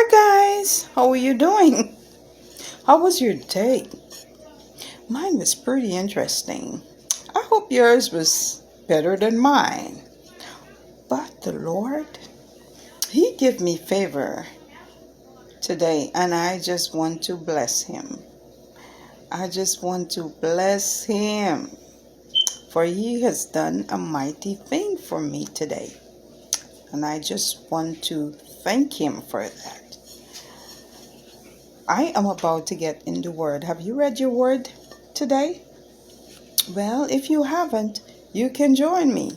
Hi guys, how are you doing? How was your day? Mine was pretty interesting. I hope yours was better than mine. But the Lord, He gave me favor today, and I just want to bless Him. I just want to bless Him, for He has done a mighty thing for me today. And I just want to thank Him for that. I am about to get in the Word. Have you read your Word today? Well, if you haven't, you can join me.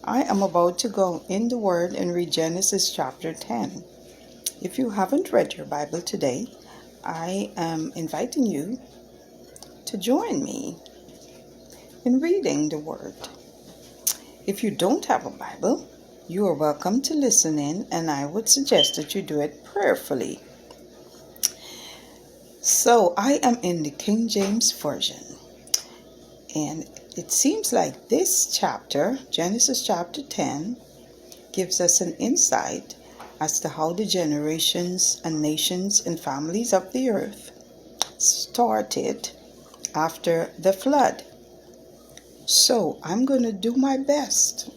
I am about to go in the Word and read Genesis chapter 10. If you haven't read your Bible today, I am inviting you to join me in reading the Word. If you don't have a Bible, you are welcome to listen in, and I would suggest that you do it prayerfully. So I am in the King James Version, and it seems like this chapter, Genesis chapter 10, gives us an insight as to how the generations and nations and families of the earth started after the flood. So I'm going to do my best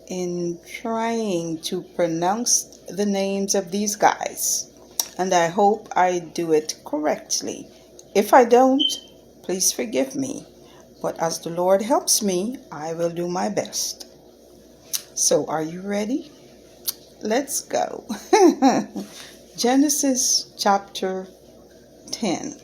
in trying to pronounce the names of these guys, and I hope I do it correctly. If I don't, please forgive me, but as the Lord helps me, I will do my best. So are you ready? Let's go. Genesis chapter 10.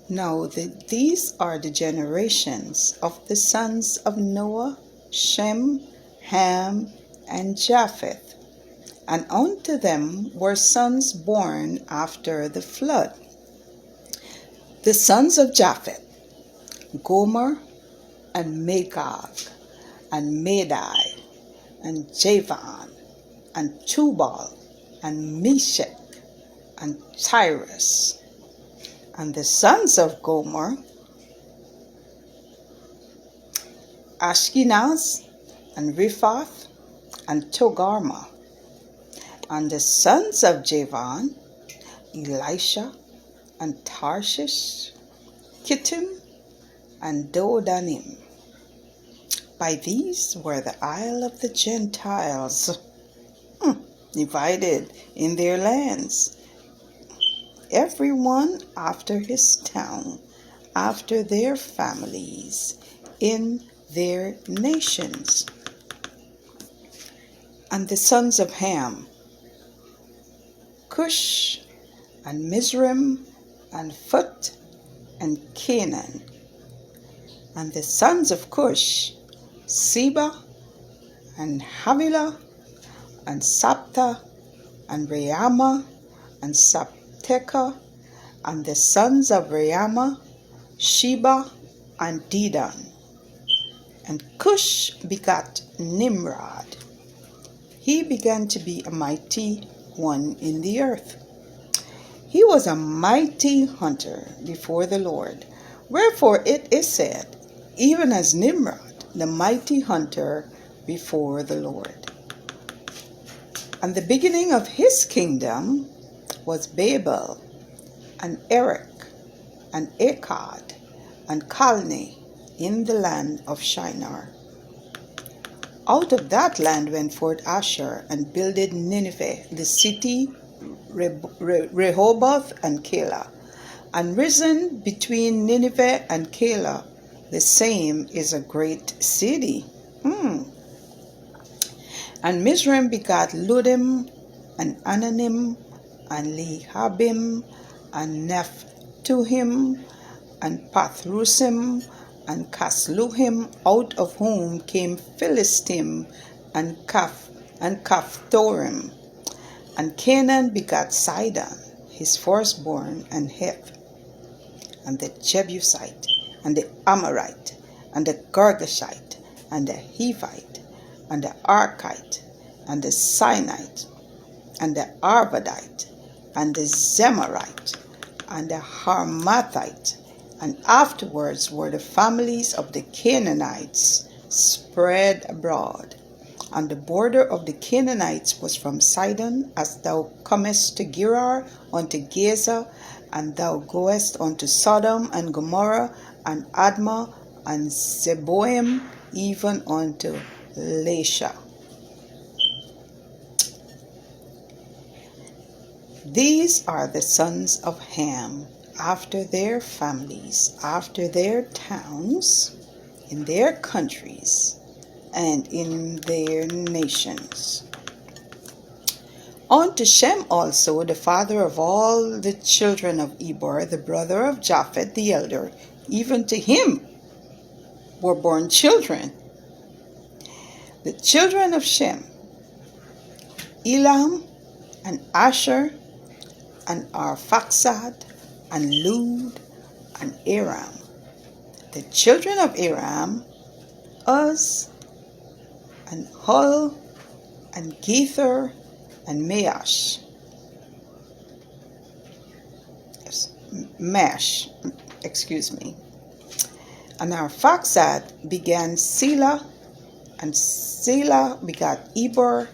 Now these are the generations of the sons of Noah, Shem, Ham, and Japheth. And unto them were sons born after the flood. The sons of Japheth, Gomer, and Magog, and Madai, and Javan, and Tubal, and Meshech, and Tyrus. And the sons of Gomer, Ashkenaz, and Riphath, and Togarmah. And the sons of Javan, Elisha, and Tarshish, Kittim, and Dodanim. By these were the isle of the Gentiles, divided in their lands, every one after his town, after their families, in their nations. And the sons of Ham, Cush, and Mizraim, and Phut, and Canaan. And the sons of Cush, Seba, and Havilah, and Sapta, and Reama, and Sapteka. And the sons of Reama, Sheba, and Dedan. And Cush begat Nimrod. He began to be a mighty one in the earth. He was a mighty hunter before the Lord. Wherefore it is said, even as Nimrod, the mighty hunter before the Lord. And the beginning of his kingdom was Babel, and Erech, and Akkad, and Calneh, in the land of Shinar. Out of that land went forth Asher, and builded Nineveh, the city Rehoboth and Calah. And risen between Nineveh and Calah, the same is a great city. And Mizraim begat Ludim, and Ananim, and Lehabim, and Nephtuhim, and Pathrusim, and Casluhim, out of whom came Philistim, and Caphtorim. And Canaan begat Sidon, his firstborn, and Heth, and the Jebusite, and the Amorite, and the Girgashite, and the Hivite, and the Archite, and the Sinite, and the Arvadite, and the Zemarite, and the Harmathite. And afterwards were the families of the Canaanites spread abroad. And the border of the Canaanites was from Sidon, as thou comest to Gerar unto Gaza, and thou goest unto Sodom and Gomorrah, and Admah, and Zeboim, even unto Lasha. These are the sons of Ham, after their families, after their towns, in their countries, and in their nations. Unto Shem also, the father of all the children of Eber, the brother of Japheth the elder, even to him were born children. The children of Shem, Elam, and Asher, and Arphaxad, and Lud, and Aram. The children of Aram, Uz, and Hul, and Gether, and Mash. And Arphaxad began Selah, and Selah begat Eber,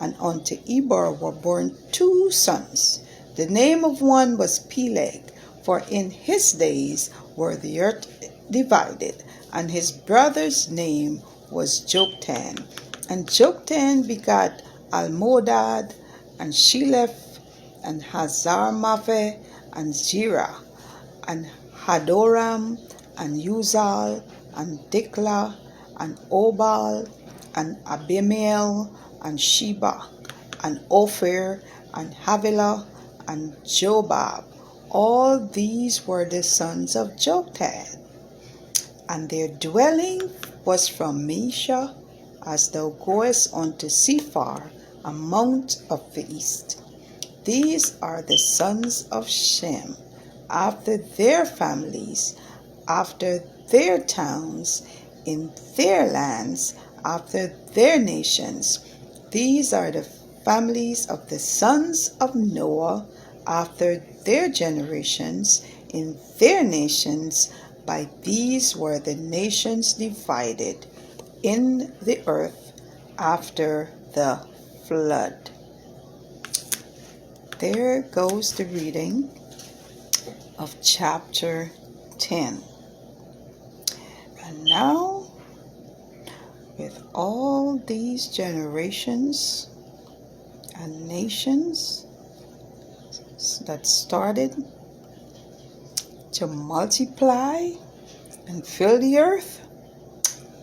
and unto Eber were born 2 sons. The name of one was Peleg, for in his days were the earth divided, and his brother's name was Joktan. And Joktan begat Almodad, and Sheleph, and Hazarmaveh, and Zerah, and Hadoram, and Uzal, and Diklah, and Obal, and Abimael, and Sheba, and Ophir, and Havilah, and Jobab. All these were the sons of Joktan. And their dwelling was from Mesha, as thou goest unto Sephar, a mount of the east. These are the sons of Shem, after their families, after their towns, in their lands, after their nations. These are the families of the sons of Noah, after their generations, in their nations. By these were the nations divided in the earth after the flood. There goes the reading of chapter 10. And now, with all these generations and nations that started to multiply and fill the earth,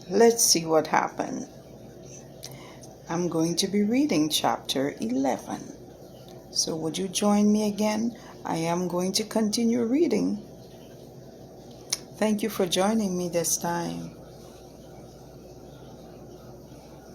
let's see what happened. I'm going to be reading chapter 11. So would you join me again? I am going to continue reading. Thank you for joining me this time.